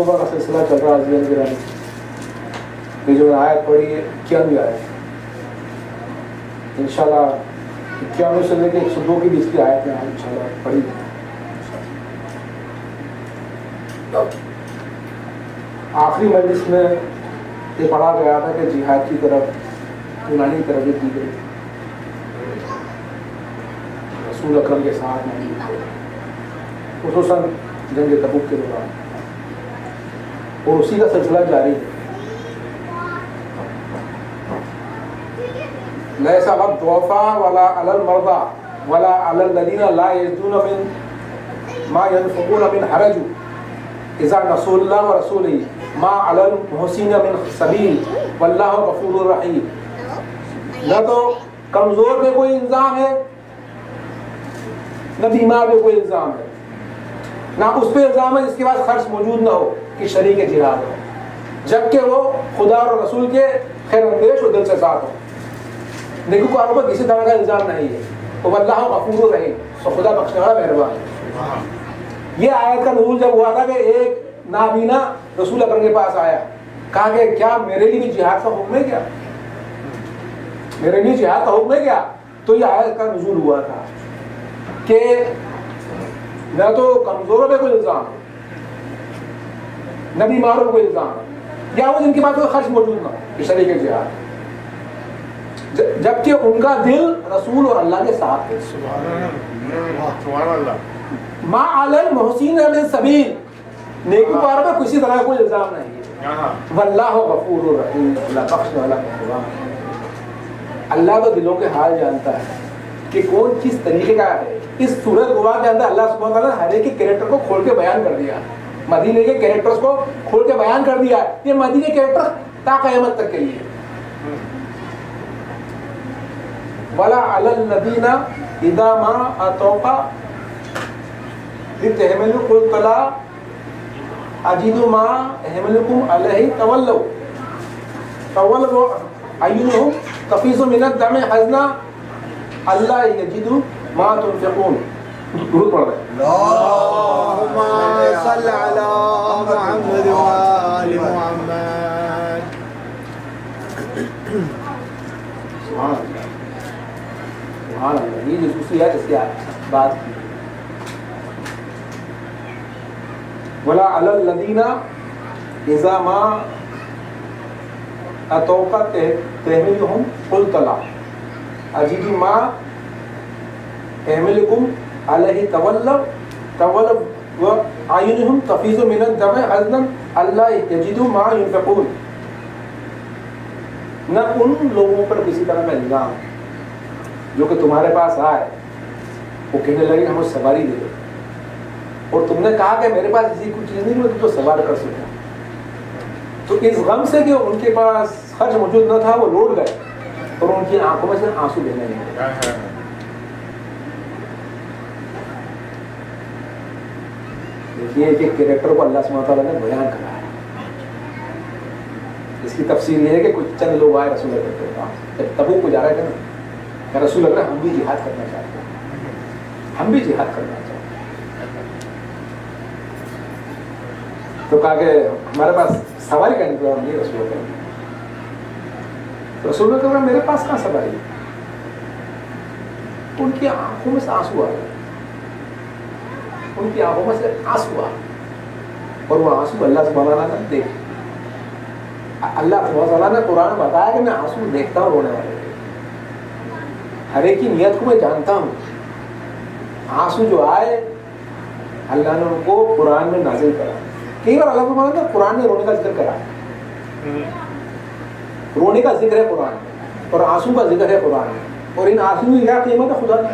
توبہ کا سلسلہ چل رہا ہے گرامی. یہ جو آیت پڑھی ہے 91 آیت انشاءاللہ 91 سے لے کے 102 کی بھی اس کی آیت میں انشاءاللہ پڑھی ہے. آخری مجلس میں یہ پڑھا گیا تھا کہ جہاد کی طرف یونانی ترغیب دی گئی رسول اکرم کے ساتھ میں خصوصاً جنگ تبوک کے دوران اور اسی کا سلسلہ جاری ہے. لیس علی الضعفاء ولا علی المرضى ولا علی الذین لا یجدون من ما ينفقون من حرج اذا نصروا الله ورسوله ما علی المحسنین من سبیل واللہ غفور رحیم. نہ تو کمزور پہ کوئی الزام ہے نہ بیمار پہ کوئی الزام ہے نہ اس پہ الزام ہے جس کے پاس خرچ موجود نہ ہو کہ شریک جہاد ہو جبکہ وہ خدا اور رسول کے خیر اندیش اور دل سے ساتھ ہو. نیکو کاروں پر کسی طرح کا الزام نہیں ہے. تو اللہ غفور رحیم تو خدا بخشنے والا مہربان ہے. یہ آیت کا نزول جب ہوا تھا کہ ایک نابینا رسول اکرم کے پاس آیا کہا کہ کیا میرے لیے بھی جہاد کا حکم ہے کیا میرے لیے جہاد کا حکم ہے کیا. تو یہ آیت کا نزول ہوا تھا کہ نہ تو کمزوروں پہ کوئی الزام ہے نہ بیماروں پہ کوئی الزام ہے یا وہ جن کے پاس کوئی خرچ موجود نہ ہو اس طریقے سے جہاد جبکہ ان کا دل رسول اور اللہ کے ساتھ ہے. سبحان اللہ. ما علی المحسنین من سبیل نیکوکاروں پہ کسی طرح کا کوئی الزام نہیں ہے. واللہ غفور الرحیم اللہ بخشنے والا مہربان. اللہ تو دلوں کے حال جانتا ہے کہ کون کس طریقے کا ہے. اس سورۃ قرآن کے اندر اللہ سبحانہ وتعالیٰ نے ہر ایک کے کریکٹر کو کھول کے بیان کر دیا. مدینے کے کریکٹرز کو کھول کے بیان کر دیا. یہ مدینے کے کریکٹر تا قیامت تک کے لیے. ولا علی الذین اذا ما اتوک لتحملوا قلت لا اجد ما احملکم علیہ تولوا اعینہم تفیض من الدمع حزنا اللہ یجدوا ما تنفقون. درود پڑھ رہے ہیں. اللہم صل علی محمد و آل محمد. سبحان اللہ سبحان اللہ. یہ جو دوسری ہے اس کی بات کی ولا علی الذین اذا ما اتوک تحملهم قلت لا اجد ما احملکم علیہ تولوا واعینہم تفیض من الدمع حزنا الا یجدوا ما ينفقون. نہ ان لوگوں پر کسی طرح کا الزام جو کہ تمہارے پاس آئے وہ کہنے لگے ہمیں سواری دے دو اور تم نے کہا کہ میرے پاس ایسی کوئی چیز نہیں میں تم کو سوار کر سکوں. تو اس غم سے کہ ان کے پاس خرچ موجود نہ تھا وہ لوٹ گئے اور ان کی آنکھوں میں سے آنسو بہنے لگے. دیکھیے کہ کریکٹر کو اللہ سبحانہ وتعالیٰ نے بیان کرا ہے. اس کی تفسیر یہ ہے کہ کچھ چند لوگ آئے رسول اللہ کے پاس جب تبوک کو جا رہے تھے نا کہ رسول اللہ ہم بھی جہاد کرنا چاہتے ہیں ہم بھی جہاد کرنا چاہتے ہیں. تو کہا کہ ہمارے پاس سواری کا انتظام نہیں. رسول اللہ کہ میرے پاس کہاں سواری ہے. ان کی آنکھوں میں سے آنسو آ گئے. ان کی آنکھوں میں سے آنسو آ گئے اور وہ آنسو اللہ سبحانہ وتعالیٰ نے دیکھے. اللہ سبحانہ وتعالیٰ نے قرآن میں بتایا کہ میں آنسو دیکھتا ہوں رونے والے. ہر ایک کی نیت کو میں جانتا ہوں. آنسو جو آئے اللہ نے ان کو قرآن میں نازل کرا. کئی بار اللہ سبحانہ نے قرآن میں رونے کا ذکر کرا. رونے کا ذکر ہے قرآن میں اور آنسو کا ذکر ہے قرآن میں. اور ان آنسو کی کیا قیمت ہے خدا نے.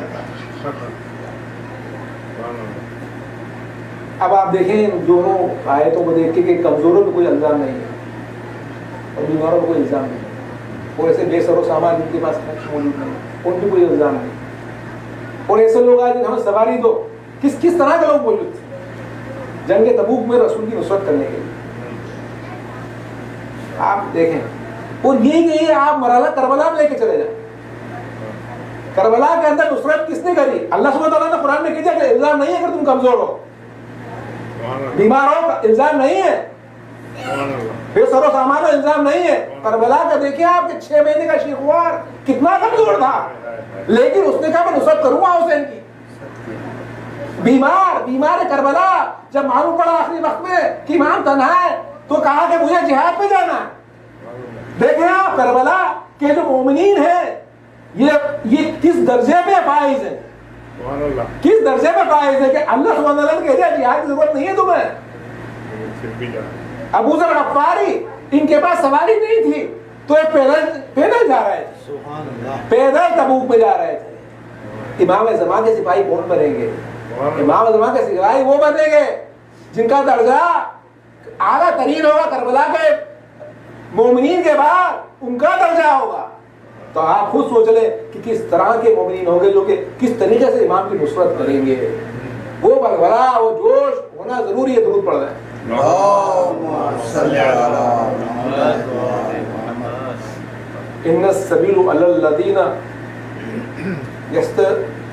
اب آپ دیکھیں دونوں آیتوں کو دیکھ کے کہ کمزوروں پہ کوئی الزام نہیں ہے اور بیماروں پہ کوئی الزام نہیں اور ایسے بے سر و سامان جن کے پاس موجود نہیں ان پہ کوئی الزام نہیں. اور ایسے لوگ آئے جن ہمیں سواری دو. کس طرح کے لوگ موجود تھے جنگ تبوک میں رسول کی نصرت کرنے کے لیے. آپ دیکھیں اور یہی کہ آپ مرحلہ کربلا میں لے کے چلے جائیں. کربلا کے اندر نصرت کس نے کری؟ اللہ سبحانہ وتعالیٰ نے قرآن میں کہا کہ الزام نہیں ہے اگر تم کمزور ہو بیمار ہو. الزام نہیں ہے بے سر و سامان الزام نہیں ہے. کربلا کا دیکھیں آپ کہ 6 مہینے کا شیخوار کتنا کمزور تھا, لیکن اس نے کہا میں نصرت کروں گا حسین کی. بیمار کربلا جب معلوم پڑا آخری وقت میں کہ امام تنہا ہے تو کہا کہ مجھے جہاد پہ جانا ہے. دیکھیں آپ کربلا کے جو مومنین ہیں یہ کس درجے پہ فائز ہیں, کس درجے پہ فائز ہے کہ اللہ سبحانہ وتعالیٰ نے کہہ دیا جہاد کی ضرورت نہیں ہے تمہیں. ابو ذر غفاری ان کے پاس سواری نہیں تھی تو یہ پیدل جا رہے تھے, پیدل تبوک پہ جا رہے تھے. امام زمان کے سپاہی کون بنیں گے؟ امام زمان کے سپاہی وہ بنیں گے جن کا درجہ اعلیٰ ترین ہوگا. کربلا کے مومنین کے بعد ان کا درجہ ہوگا. تو آپ خود سوچ لیں کہ کس طرح کے مومنین ہوں گے جو کہ کس طریقے سے امام کی نصرت کریں گے. وہ بلبلا وہ جوش ہونا ضروری ہے. درود پڑھ رہے ہیں. ان السبیل علی الذین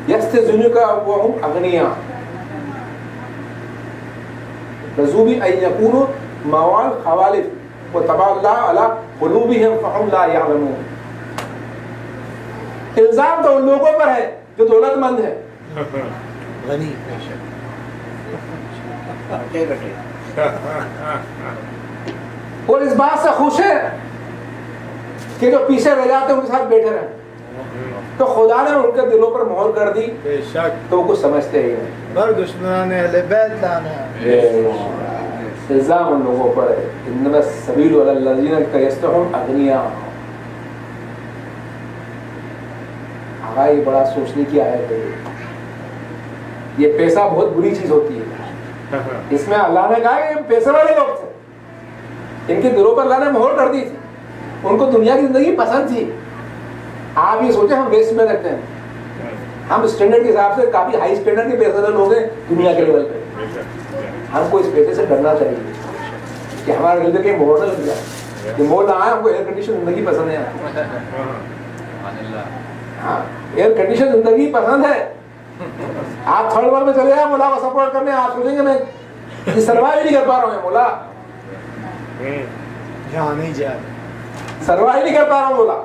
یستأذنونک وهم اغنیاء رضوا بأن یکونوا مع الخوالف وطبع اللہ علی قلوبهم فهم لا یعلمون. الزام تو ان لوگوں پر ہے جو دولت مند ہے, غنی اور اس بات سے خوش ہے کہ جو پیچھے رہ جاتے ہیں ان کے ساتھ بیٹھے رہیں. تو خدا نے ان کے دلوں پر مہر کر دی بے شک, تو وہ کچھ سمجھتے ہی نہیں. بر دشمنان اہل بیت لانا الزام ان لوگوں پر ہے. انما السبیل علی الذین یستحون اغنیاء. یہ بڑا سوچنے کی آیت ہے. یہ پیسہ بہت بری چیز ہوتی ہے. اس میں اللہ نے کہا کہ یہ پیسے والے لوگ تھے, ان کے دلوں پر اللہ نے مہر کر دی تھی. ان کو دنیا کی زندگی پسند تھی. آپ یہ سوچیں ہم ویسٹ میں رہتے ہیں, ہم اسٹینڈرڈ کے حساب سے کافی ہائی اسٹینڈرڈ کے پیسے والے لوگ ہیں دنیا کے لیول پہ. ہم کو اس پیسے سے ڈرنا چاہیے کہ ہمارے دل کے مہر نہ لگ جائے. کہ مہر نہ آئے, ہم کو ایئر کنڈیشن زندگی پسند ہے. ہاں, ایئر کنڈیشن زندگی پسند ہے. آپ تھرڈ ورلڈ میں چلے جائیں مولا کو سپورٹ کرنے, آپ سوچیں گے میں سروائیو نہیں کر پا رہا ہوں. مولا جہاں نہیں جائے, سروائیو نہیں کر پا رہا ہوں. مولا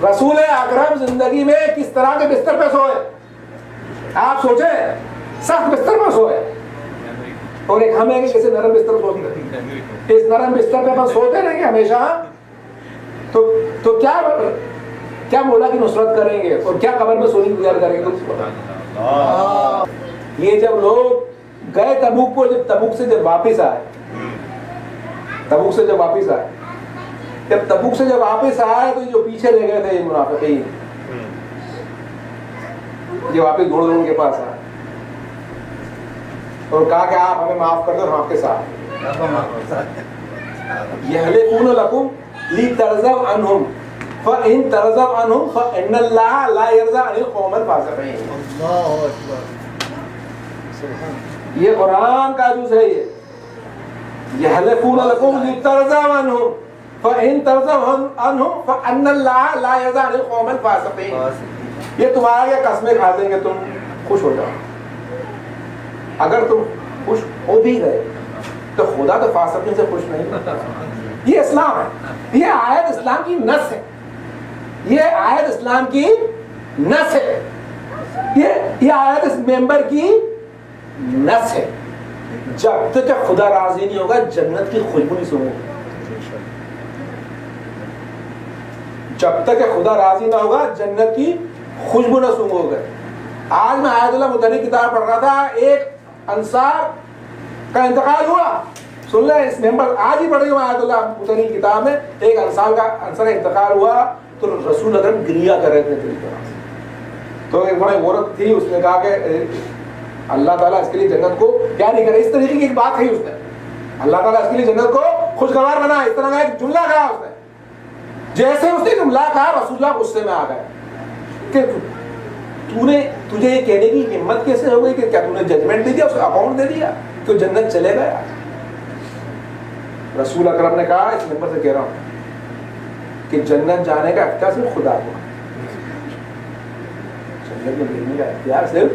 رسول اکرم زندگی میں کس طرح کے بستر پہ سوئے, آپ سوچیں سخت بستر پہ سوئے, اور ایک ہم ہیں کہ کسی نرم بستر سوتے ہیں. اس نرم بستر پہ ہم سوتے رہیں گے ہمیشہ تو کیا مولا کی نصرت کریں گے اور کیا قبر میں سونے کی گزار کریں گے. یہ جب لوگ گئے تبوک کو, جب تبوک سے جب واپس آئے, تو جو پیچھے رہ گئے تھے یہ منافقین یہ واپس دوڑ ان کے پاس آئے اور کہا کہ آپ ہمیں معاف کر دو, ہم آپ کے ساتھ. یحلفون لکم لترضوا عنہم فَإِن تَرْضَوْا عَنْهُمْ فَإِنَّ اللَّهَ لَا يَرْضَىٰ عَنِ الْقَوْمِ الْفَاسِقِينَ. اللہ اکبر, یہ قرآن کا جز ہے. یحلفون لکم لترضوا عنہم فَإِن تَرْضَوْا عَنْهُمْ فَإِنَّ اللَّهَ لَا يَرْضَىٰ عَنِ الْقَوْمِ الْفَاسِقِينَ. یہ تمہارا یہ قسمیں کھا دیں گے, تم خوش ہو جاؤ. اگر تم خوش ہو بھی گئے تو خدا تو فاسقین سے خوش نہیں ہوتا. یہ اسلام ہے, یہ آیت اسلام کی نص ہے, یہ آیت اسلام کی نص ہے, یہ آیت اس ممبر کی نص ہے. جب تک خدا راضی نہیں ہوگا جنت کی خوشبو نہیں سونگو گے. جب تک خدا راضی نہ ہوگا جنت کی خوشبو نہ سونگو گے. آج میں آیت اللہ مدنی کتاب پڑھ رہا تھا, ایک انصار کا انتقال ہوا. سن لیں اس ممبر, آج ہی پڑھی ہوں آیت اللہ مدنی کتاب میں, ایک انصار کا انتقال ہوا تو رسول اکرم گریا کر رہے تھے پوری طرح سے. تو ایک بڑی عورت تھی, اس نے کہا کہ اللہ تعالیٰ اس کے لیے جنت کو کیا نہیں کرے. اس طریقے کی ایک بات کہی اس نے, اللہ تعالیٰ اس کے لیے جنت کو خوشگوار بنا, اس طرح کا ایک جملہ کہا اس نے. جیسے اس نے جملہ کہا رسول اللہ غصے میں آ گئے کہ تجھے یہ کہنے کی ہمت کیسے ہو گئی کہ کیا نے ججمنٹ دے دیا, اس کو اکاؤنٹ دے دیا کہ جنت چلے گیا. رسول اکرم نے کہا اس ممبر سے کہہ رہا ہوں کہ جنت جانے کا اختیار صرف خدا کو, جنت میں بھیجنے کا اختیار صرف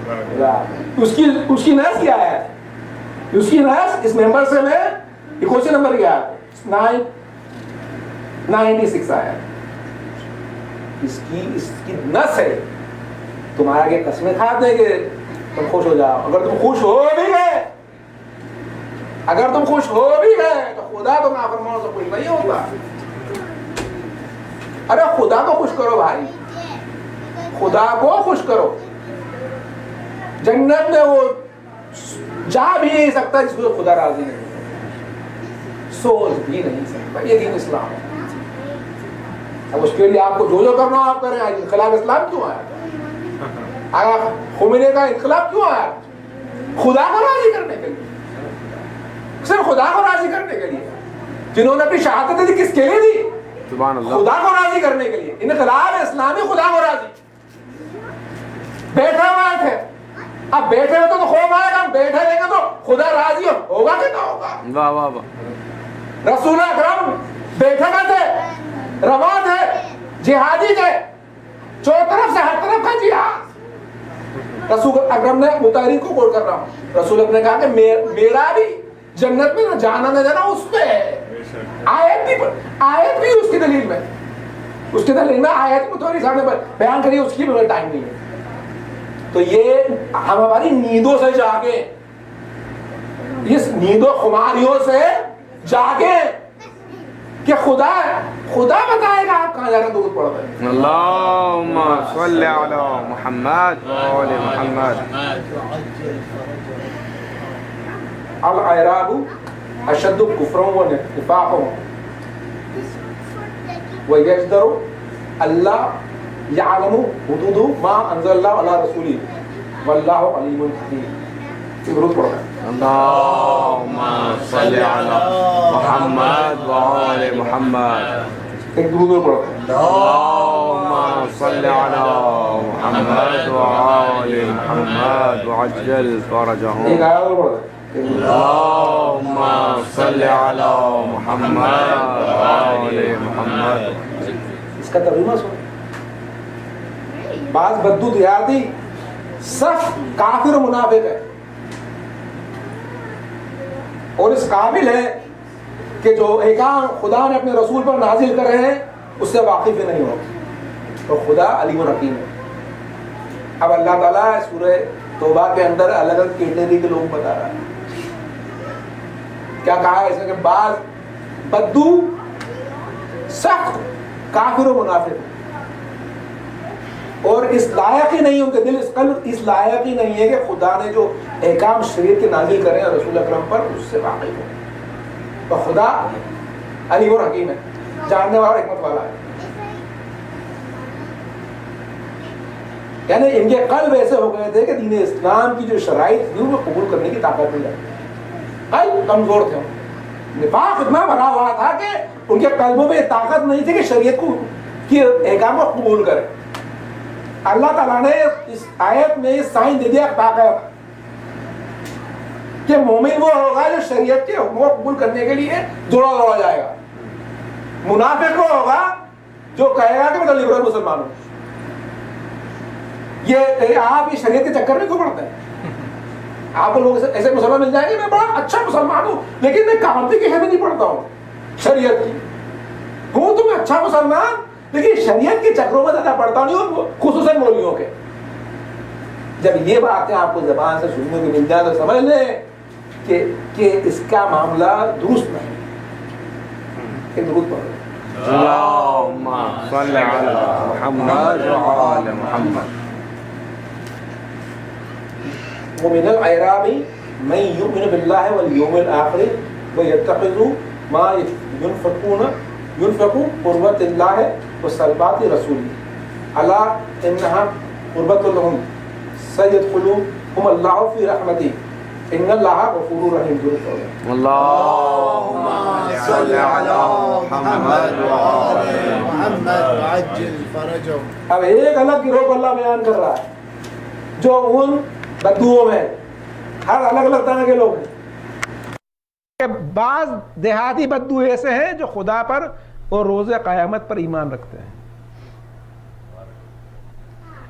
خدا. اس کی نحس کیا ہے, اس کی نحس اس ممبر سے میں یہ کوشچن نمبر کیا ہے 996 آیا. اس کی نس ہے. تم آگے قسمیں کھاتے کہ تم خوش ہو جاؤ. اگر تم خوش ہو بھی گئے تو خدا تو نافرمانوں سے خوش نہیں ہوتا. ارے خدا کو خوش کرو بھائی, خدا کو خوش کرو. جنت میں وہ جا بھی نہیں سکتا جس کو خدا راضی نہیں, سوچ بھی نہیں سکتا. یہ دین اسلام ہے. اب اس کے لیے آپ کو جو کرنا ہو آپ کریں. انقلاب اسلام کیوں آیا؟ آیا خمینی کا انقلاب کیوں آیا؟ خدا کو راضی کرنے کے لیے, صرف خدا کو راضی کرنے کے لیے. جنہوں نے اپنی شہادت دی کس کے لیے دی؟ سبحان اللہ, خدا کو راضی کرنے کے لیے. انقلاب اسلامی خدا کو راضی. بیٹھا ہوا تھے, اب بیٹھے ہو تو خوف آئے گا, بیٹھے رہیں گے تو خدا راضی ہوگا کہ نہ ہوگا؟ واہ واہ واہ. رسول اکرم بیٹھے ہوئے تھے, رواں تھے, جہادی تھے, چاروں طرف سے ہر طرف کا جہاد. رسول اکرم نے متحرین کو کوٹ کر رہا ہوں, رسول اکرم نے کہا کہ میرا بھی جنت میں نہ جانا نہ جانا اس پہ ہے. آیت بھی اس کی دلیل میں, آیت متحری صاحب نے بیان کری, اس کی بھی ٹائم نہیں ہے. تو یہ ہم ہماری نیندوں سے جاگیں, اس نیند و خماریوں سے جاگیں کہ خدا بتائے گا آپ کہاں جا کر درود پڑھ رہے ہیں. اللہم صلی علی محمد و آل محمد. الاعراب اشد کفرا و نفاقا ویجدر اللہ یعلم حدود ما انزل اللہ علی رسولہ واللہ علیم حکیم. درود پڑھ رہے ہیں. اللہم صلی علی محمد و آل محمد. ایک درود پڑھ رہے ہیں. اللہم صلی علی محمد و آل محمد وعجل فرجہم. ایک آیت اور پڑھ رہے ہیں. اللہم صلی علی محمد و آل محمد. اس کا ترجمہ سن. بعض بدو دیاتی صف کافر و منافق ہے, اور اس قابل ہے کہ جو احکام خدا نے اپنے رسول پر نازل کر رہے ہیں اس سے واقف ہی نہیں ہو. تو خدا علیم الحکیم ہے. اب اللہ تعالیٰ سورہ توبہ کے اندر الگ الگ کیٹیگری کے لوگ بتا رہا ہے. کیا کہا ہے اس میں کہ بعض بدو سخت کافر و منافق, اور اس لائق ہی نہیں, ان کے دل اس قلب اس لائق ہی نہیں ہے کہ خدا نے جو احکام شریعت کے نازل کرے ہیں رسول اکرم پر اس سے واقف ہو. تو خدا علیم اور حکیم ہے, جاننے والا اور حکمت والا ہے. یعنی ان کے قلب ایسے ہو گئے تھے کہ دین اسلام کی جو شرائط تھی وہ قبول کرنے کی طاقت نہیں رہتی. قلب کمزور تھے, نفاق اتنا بھرا ہوا تھا کہ ان کے قلبوں میں طاقت نہیں تھی کہ شریعت کو کی احکام کو قبول کرے. اللہ تعالیٰ نے اس آیت میں سائن دے دیا طاقت کہ مومن وہ ہوگا جو شریعت کے حکم کو قبول کرنے کے لیے دوڑا جائے گا. منافق وہ ہوگا جو کہے گا کہ میں تو لبرل مسلمان ہوں. یہ آپ اس شریعت کے چکر میں کیوں پڑتے ہیں؟ آپ کو لوگ ایسے مسلمان مل جائیں گے میں بڑا اچھا مسلمان ہوں لیکن میں کامتی کی حمایت نہیں پڑھتا ہوں, شریعت کی ہوں تو میں اچھا مسلمان لیکن شریعت کے چکروں میں زیادہ پڑھتا نہیں ہوں, خصوصاً مولویوں کے. جب یہ باتیں آپ کو زبان سے سننے کو مل جائے تو سمجھ لیں کہ اس کا معاملہ درست نہیں. درود پڑھو. اللہم صلی علی محمد و آل محمد. ومن الاعراب من يؤمن بالله واليوم الاخر ويتخذ ما ينفق قربة الله وصلوات رسوله الا انها قربة لهم سيدخلهم الله في رحمته ان الله غفور رحيم. اللہم صلی علی محمد و آل محمد وعجل فرجهم. اب ایک الگ گروہ کو اللہ بیان کر رہا ہے جو ان بدوؤں میں ہر الگ الگ طرح کے لوگ ہیں. بعض دیہاتی بدو ایسے ہیں جو خدا پر اور روز قیامت پر ایمان رکھتے ہیں,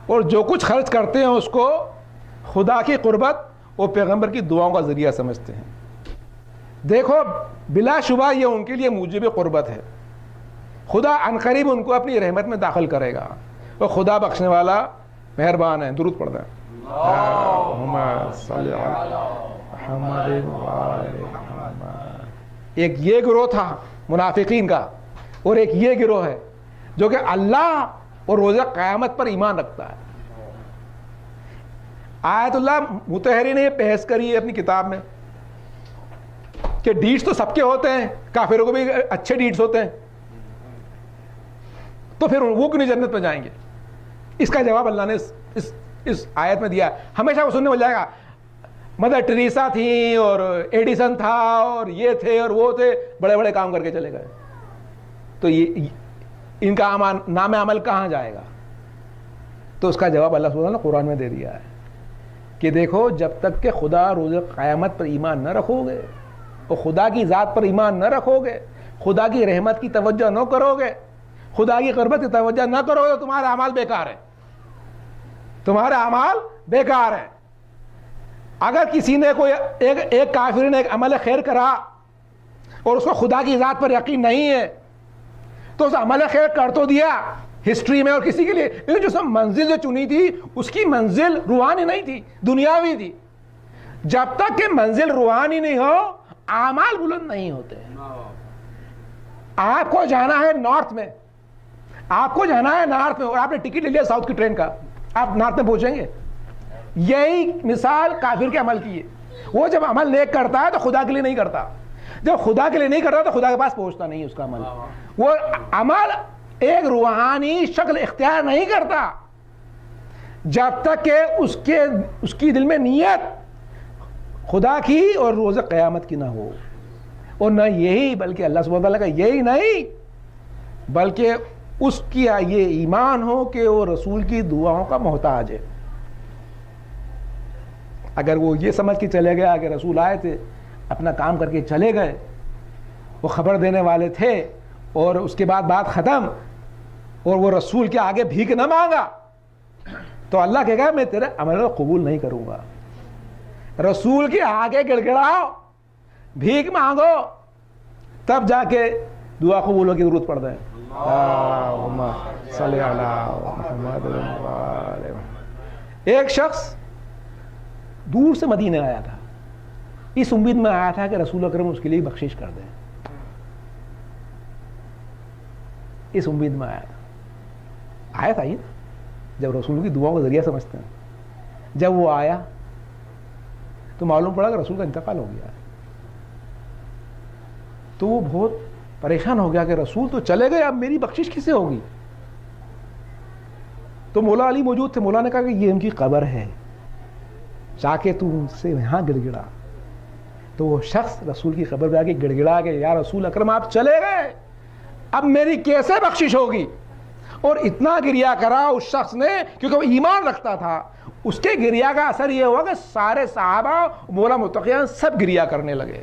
اور جو کچھ خرچ کرتے ہیں اس کو خدا کی قربت اور پیغمبر کی دعاؤں کا ذریعہ سمجھتے ہیں. دیکھو بلا شبہ یہ ان کے لیے موجب قربت ہے، خدا عنقریب ان کو اپنی رحمت میں داخل کرے گا، اور خدا بخشنے والا مہربان ہے. درود پڑھ دیں. اللہم صلی علی محمد و آل محمد. ایک یہ گروہ تھا منافقین کا، اور ایک یہ گروہ ہے جو کہ اللہ اور روز قیامت پر ایمان رکھتا ہے. آیت اللہ مطہری نے یہ بحث کری ہے اپنی کتاب میں کہ ڈیڈز تو سب کے ہوتے ہیں، کافروں کو بھی اچھے ڈیڈز ہوتے ہیں، تو پھر وہ کیوں نہیں جنت میں جائیں گے؟ اس کا جواب اللہ نے اس آیت میں دیا. ہمیشہ وہ سننے مل جائے گا مدر ٹریسا تھیں اور ایڈیسن تھا اور یہ تھے اور وہ تھے، بڑے بڑے کام کر کے چلے گئے، تو یہ ان کا نام عمل کہاں جائے گا؟ تو اس کا جواب اللہ سبحانہ نے قرآن میں دے دیا ہے کہ دیکھو جب تک کہ خدا روز قیامت پر ایمان نہ رکھو گے اور خدا کی ذات پر ایمان نہ رکھو گے، خدا کی رحمت کی توجہ نہ کرو گے، خدا کی قربت کی توجہ نہ کرو گے، تو تمہارا اعمال بیکار ہے، تمہارا اعمال بیکار ہے. اگر کسی نے کوئی ایک کافر نے ایک عمل خیر کرا اور اس کو خدا کی ذات پر یقین نہیں ہے تو اس عمل خیر کر تو دیا ہسٹری میں اور کسی کے لیے، لیکن جو سب منزل جو چنی تھی اس کی منزل روحانی نہیں تھی، دنیاوی تھی. جب تک کہ منزل روحانی نہیں ہو اعمال بلند نہیں ہوتے. آپ کو جانا ہے نارتھ میں، آپ کو جانا ہے نارتھ میں، اور آپ نے ٹکٹ لے لیا ساؤتھ کی ٹرین کا، آپ نارتھ میں پہنچیں گے. یہی مثال کافر کے عمل کی ہے. وہ جب عمل نیک کرتا ہے تو خدا کے لیے نہیں کرتا، جب خدا کے لیے نہیں کرتا تو خدا کے پاس پہنچتا نہیں اس کا عمل. وہ عمل ایک روحانی شکل اختیار نہیں کرتا جب تک کہ اس کی دل میں نیت خدا کی اور روز قیامت کی نہ ہو. اور نہ یہی بلکہ اللہ سبحانہ وتعالیٰ کا یہی نہیں بلکہ اس کی یہ ایمان ہو کہ وہ رسول کی دعاؤں کا محتاج ہے. اگر وہ یہ سمجھ کے چلے گیا کہ رسول آئے تھے اپنا کام کر کے چلے گئے، وہ خبر دینے والے تھے اور اس کے بعد بات ختم، اور وہ رسول کے آگے بھیک نہ مانگا، تو اللہ کہے گا میں تیرے عمل کو قبول نہیں کروں گا. رسول کے آگے گڑ گڑاؤ، بھیک مانگو، تب جا کے دعا قبول ہو کی ضرورت پڑتا ہے. اللہم صلی علی محمد و آل محمد. ایک شخص دور سے مدینہ آیا تھا، اس امید میں آیا تھا کہ رسول اکرم اس کے لیے بخشش کر دیں، اس امید میں آیا تھا. آیا تھا یہ جب رسول کی دعاؤں کا ذریعہ سمجھتے ہیں. جب وہ آیا تو معلوم پڑا کہ رسول کا انتقال ہو گیا. تو وہ بہت پریشان ہو گیا کہ رسول تو چلے گئے، اب میری بخشش کسے ہوگی؟ تو مولا علی موجود تھے. مولا نے کہا کہ یہ ان کی قبر ہے، جا کے تو ان سے یہاں گڑ گڑا. تو وہ شخص رسول کی قبر پہ آ کے گڑ گڑا کہ یا رسول اکرم آپ چلے گئے، اب میری کیسے بخشش ہوگی؟ اور اتنا گریا کرا اس شخص نے کیونکہ وہ ایمان رکھتا تھا. اس کے گریا کا اثر یہ ہوا کہ سارے صحابہ مولا متقیان سب گریا کرنے لگے،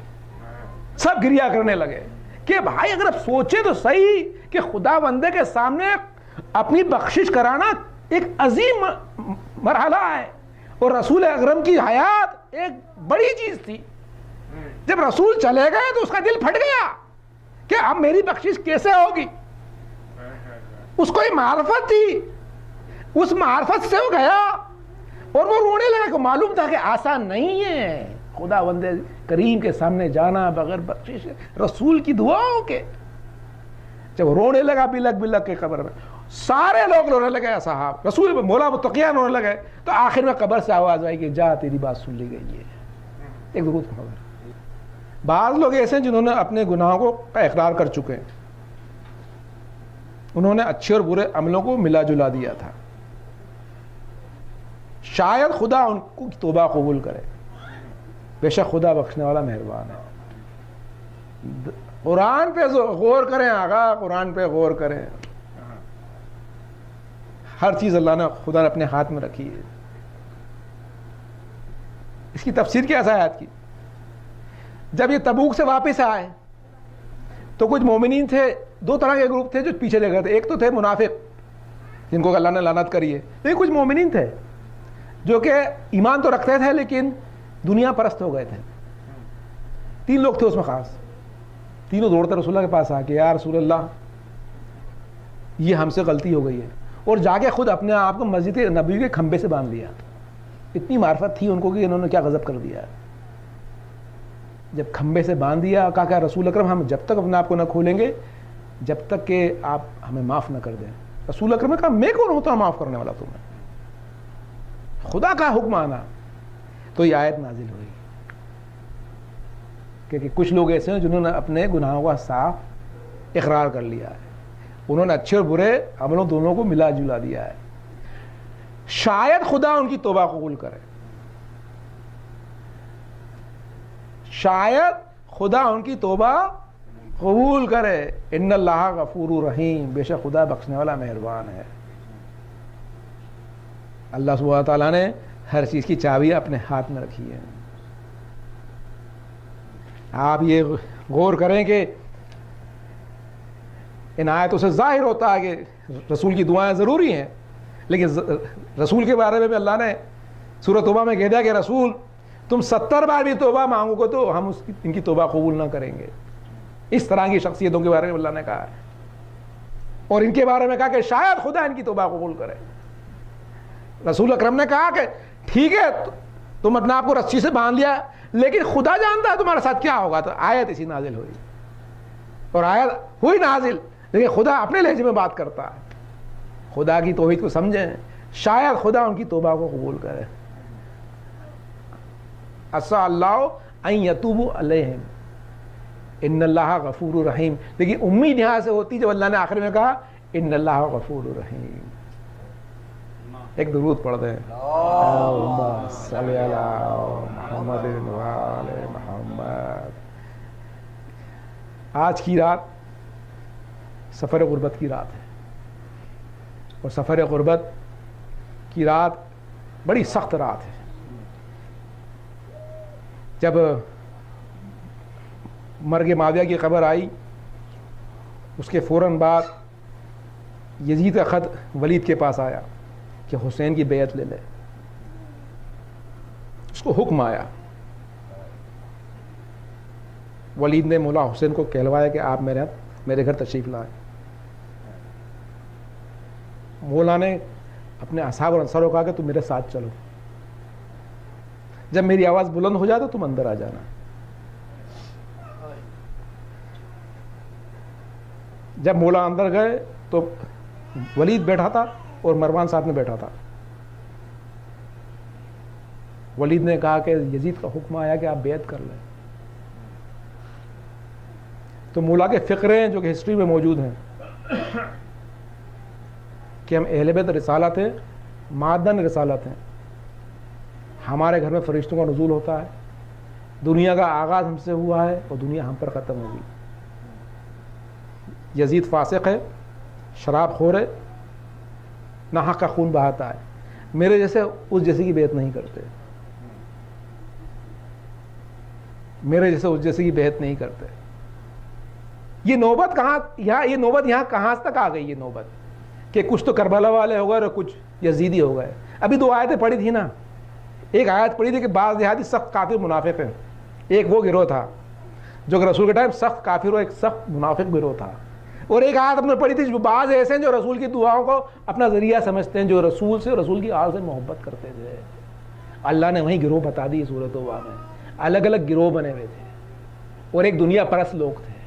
سب گریا کرنے لگے کہ بھائی اگر آپ سوچیں تو صحیح کہ خدا بندے کے سامنے اپنی بخشش کرانا ایک عظیم مرحلہ ہے، اور رسول اکرم کی حیات ایک بڑی چیز تھی. جب رسول چلے گئے تو اس کا دل پھٹ گیا کہ اب میری بخشش کیسے ہوگی. اس کو ایک معرفت تھی، اس معرفت سے وہ گیا اور وہ رونے لگا کہ معلوم تھا کہ آسان نہیں ہے خدا بندے کریم کے سامنے جانا بغیر بخشش رسول کی دعاؤں کے. جب رونے لگا بلک بلک کے قبر میں، سارے لوگ رونے لگے، صاحب رسول مولا متقیان رونے لگے. تو آخر میں قبر سے آواز آئی کہ جا تیری بات سن لی گئی ہے. ایک ضرورت خبر. بعض لوگ ایسے ہیں جنہوں نے اپنے گناہوں کا اقرار کر چکے ہیں، انہوں نے اچھے اور برے عملوں کو ملا جلا دیا تھا. شاید خدا ان کو توبہ قبول کرے، بے شک خدا بخشنے والا مہربان ہے. قرآن پہ غور کریں آقا، قرآن پہ غور کریں. ہر چیز اللہ نے خدا نے اپنے ہاتھ میں رکھی ہے. اس کی تفسیر کیا ہے آیات کی؟ جب یہ تبوک سے واپس آئے تو کچھ مومنین تھے، دو طرح کے گروپ تھے جو پیچھے لے گئے تھے. ایک تو تھے منافق جن کو اللہ نے لعنت کری ہے، لیکن کچھ مومنین تھے جو کہ ایمان تو رکھتے تھے لیکن دنیا پرست ہو گئے تھے. 3 لوگ تھے اس میں خاص. تینوں دوڑتے رسول اللہ کے پاس آ کے یا رسول اللہ یہ ہم سے غلطی ہو گئی ہے, اور جا کے خود اپنے آپ کو مسجد نبوی کے کھمبے سے باندھ لیا. اتنی معرفت تھی ان کو کہ انہوں نے کیا غضب کر دیا. جب کھمبے سے باندھ دیا کہا کہ رسول اکرم ہم جب تک اپنے آپ کو نہ کھولیں گے جب تک کہ آپ ہمیں معاف نہ کر دیں. رسول اکرم نے کہا میں کون ہوتا ہوں معاف کرنے والا تمہیں, خدا کا حکم آنا. تو یہ آیت نازل ہوئی کہ کچھ لوگ ایسے ہیں جنہوں نے اپنے گناہوں کا صاف اقرار کر لیا ہے, انہوں نے اچھے اور برے عملوں دونوں کو ملا جلا دیا ہے. شاید خدا ان کی توبہ قبول کرے, شاید خدا ان کی توبہ قبول کرے. ان اللہ غفور رحیم, بے شک خدا بخشنے والا مہربان ہے. اللہ سبحانہ تعالیٰ نے ہر چیز کی چابی اپنے ہاتھ میں رکھی ہے. آپ یہ غور کریں کہ ان آیتوں سے ظاہر ہوتا ہے کہ رسول کی دعائیں ضروری ہیں, لیکن رسول کے بارے میں بھی اللہ نے سورۃ توبہ میں کہہ دیا کہ رسول تم 70 بار بھی توبہ مانگو گے تو ہم ان کی توبہ قبول نہ کریں گے. اس طرح کی شخصیتوں کے بارے میں اللہ نے کہا ہے, اور ان کے بارے میں کہا کہ شاید خدا ان کی توبہ قبول کرے. رسول اکرم نے کہا کہ ٹھیک ہے تم اپنے آپ کو رسی سے باندھ لیا, لیکن خدا جانتا ہے تمہارے ساتھ کیا ہوگا. تو آیت اسی نازل ہوئی, اور آیت ہوئی نازل, لیکن خدا اپنے لہجے میں بات کرتا ہے. خدا کی توحید کو سمجھیں, شاید خدا ان کی توبہ کو قبول کرے. عسى اللہ ان یتوبوا علیہم ان اللہ غفور رحیم. لیکن امید یہاں سے ہوتی جب اللہ نے آخر میں کہا ان اللہ غفور رحیم. ایک درود پڑھ دیں, اللہم صلی علی محمد و آل محمد. آج کی رات سفر غربت کی رات ہے, اور سفر غربت کی رات بڑی سخت رات ہے. جب مرگ معاویہ کی خبر آئی اس کے فوراً بعد یزید کا خط ولید کے پاس آیا کہ حسین کی بیعت لے لے. اس کو حکم آیا, ولید نے مولا حسین کو کہلوایا کہ آپ میرے گھر تشریف لائیں. مولا نے اپنے اصحاب اور انصار کو کہا کہ تم میرے ساتھ چلو, جب میری آواز بلند ہو جائے تو تم اندر آ جانا. جب مولا اندر گئے تو ولید بیٹھا تھا اور مروان ساتھ میں بیٹھا تھا. ولید نے کہا کہ یزید کا حکم آیا کہ آپ بیعت کر لیں. تو مولا کے فقرے جو کہ ہسٹری میں موجود ہیں کہ ہم اہل بیت رسالت ہیں, معدن رسالت ہیں. ہمارے گھر میں فرشتوں کا نزول ہوتا ہے, دنیا کا آغاز ہم سے ہوا ہے اور دنیا ہم پر ختم ہوگی. یزید فاسق ہے, شراب خور ہے, ناحق کا خون بہاتا ہے. میرے جیسے اس جیسے کی بیعت نہیں کرتے, میرے جیسے اس جیسے کی بیعت نہیں کرتے. یہ نوبت یہاں کہاں تک آ گئی؟ یہ نوبت کہ کچھ تو کربلا والے ہو گئے اور کچھ یزیدی ہو گئے. ابھی 2 آیتیں پڑھی تھی نا. ایک آیت پڑھی تھی کہ بعض دیہاتی سخت کافر منافق ہیں. ایک وہ گروہ تھا جو کہ رسول کے ٹائم سخت کافر اور ایک سخت منافق گروہ تھا. اور ایک آیت ہم نے پڑھی تھی جو بعض ایسے ہیں جو رسول کی دعاؤں کو اپنا ذریعہ سمجھتے ہیں, جو رسول سے اور رسول کی آل سے محبت کرتے تھے. اللہ نے وہیں گروہ بتا دی سورۃ توبہ میں. الگ الگ گروہ بنے ہوئے تھے اور ایک دنیا پرست لوگ تھے.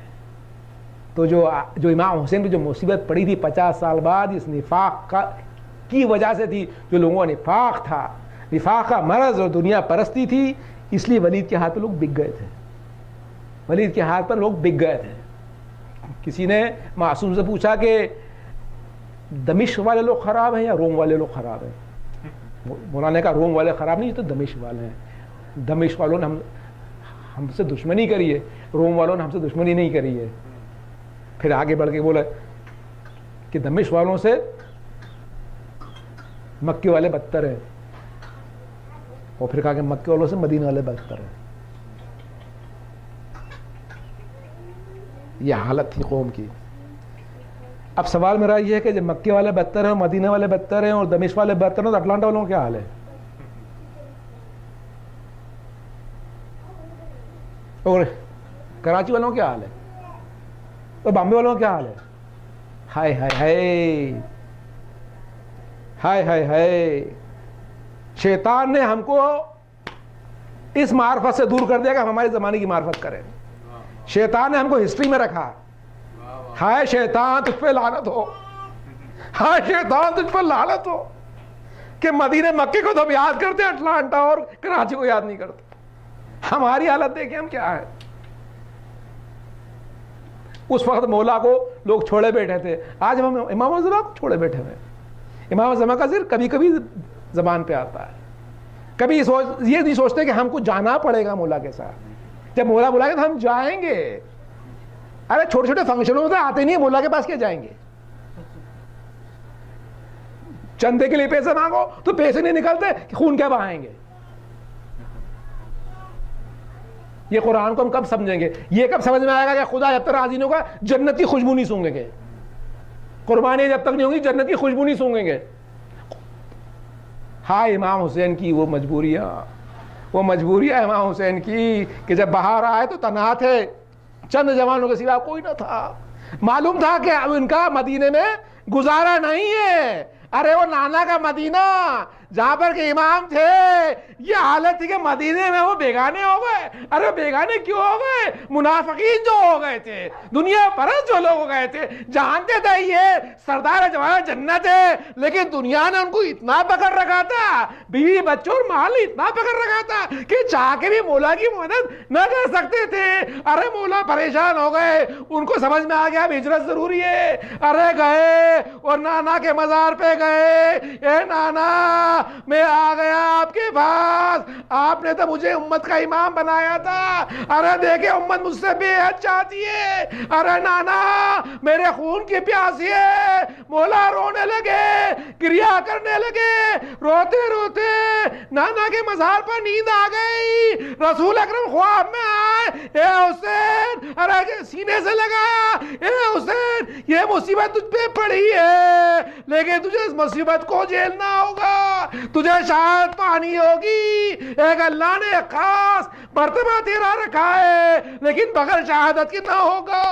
تو جو امام حسین پہ جو مصیبت پڑی تھی 50 سال بعد, اس نفاق کی وجہ سے تھی. جو لوگوں کا نفاق تھا, نفاق کا مرض اور دنیا پرستی تھی, اس لیے ولید کے ہاتھ پہ لوگ بک گئے تھے. ولید کے ہاتھ پر لوگ بک گئے تھے. کسی نے معصوم سے پوچھا کہ دمشق والے لوگ خراب ہیں یا روم والے لوگ خراب ہیں؟ مولانا نے کہا روم والے خراب نہیں, تو دمشق والے ہیں. دمشق والوں نے ہم سے دشمنی کری ہے, روم والوں نے ہم سے دشمنی نہیں کری ہے. پھر آگے بڑھ کے بولا کہ دمشق والوں سے مکے والے بدتر ہیں, اور پھر کہا کہ مکے والوں سے مدینہ والے بدتر ہیں. یہ حالت تھی قوم کی. اب سوال میرا یہ ہے کہ جب مکے والے بدتر ہیں, مدینہ والے بدتر ہیں اور دمشق والے بدتر ہیں, تو اٹلانٹا والوں کا کیا حال ہے؟ اور کراچی والوں کا کیا حال ہے اور بامبے والوں کا کیا حال ہے؟ ہائے ہائے ہائے ہائے ہائے ہائے. شیطان نے ہم کو اس معرفت سے دور کر دیا کہ ہم ہمارے زمانے کی معرفت کریں. شیطان نے ہم کو ہسٹری میں رکھا. ہائے شیطان تجھ پہ لعنت ہو, ہائے شیطان تجھ پہ لعنت ہو کہ مدینے مکے کو تو ہم یاد کرتے ہیں, اٹلانٹا اور کراچی کو یاد نہیں کرتے. ہماری حالت دیکھیں ہم کیا ہے. اس وقت مولا کو لوگ چھوڑے بیٹھے تھے, آج ہم امام الزمان کو چھوڑے بیٹھے ہوئے. امام الزمان کا ذکر کبھی کبھی زبان پہ آتا ہے, کبھی یہ نہیں سوچتے کہ ہم کو جانا پڑے گا مولا کے ساتھ. جب مولا بلائے تو ہم جائیں گے. ارے چھوٹے چھوٹے فنکشنوں سے آتے نہیں, مولا کے پاس کیا جائیں گے؟ چندے کے لیے پیسے مانگو تو پیسے نہیں نکلتے, خون کیا بہائیں گے؟ یہ قرآن کو ہم کب سمجھیں گے؟ یہ کب سمجھ میں آئے گا کہ خدا جب تک راضی نہیں ہوگا جنت کی خوشبو نہیں سونگیں گے, قربانی جب تک نہیں ہوگی جنت کی خوشبو نہیں سونگیں گے. ہائے امام حسین کی وہ مجبوریاں امام حسین کی کہ جب باہر آئے تو تنہا تھے, چند جوانوں کے سوا کوئی نہ تھا. معلوم تھا کہ اب ان کا مدینے میں گزارا نہیں ہے. ارے وہ نانا کا مدینہ جہاں پر کہ امام تھے, یہ حالت تھی کہ مدینے میں وہ بیگانے ہو گئے. ارے بیگانے کیوں ہو گئے؟ منافقین جو ہو گئے تھے, دنیا پرست جو لوگ ہو گئے تھے, جانتے تھے یہ سردار جوان جنت ہے, لیکن دنیا نے ان کو اتنا پکڑ رکھا تھا, بیوی بچوں اور مال اتنا پکڑ رکھا تھا کہ چاہ کے بھی مولا کی مدد نہ کر سکتے تھے. ارے مولا پریشان ہو گئے, ان کو سمجھ میں آ گیا ہجرت ضروری ہے. ارے گئے اور نانا کے مزار پہ گئے, اے نانا میں آ گیا آپ کے پاس, آپ نے تو مجھے امت کا امام بنایا تھا. ارے دیکھیں امت مجھ سے بے حد چاہتی ہے. ارے نانا میرے خون کی پیاسی ہے. مولا رونے لگے, گریا کرنے لگے, روتے روتے نانا کے مزار پر نیند آ گئی. رسول اکرم خواب میں آئے, اے حسین, ارے سینے سے لگایا, اے حسین یہ مصیبت تجھ پہ پڑی ہے, لیکن تجھے اس مصیبت کو جھیلنا ہوگا, تجھے شہادت پانی ہوگی. ایک اللہ نے خاص مرتبہ تیرا رکھا ہے, لیکن بغیر شہادت کے نہ ہوگا.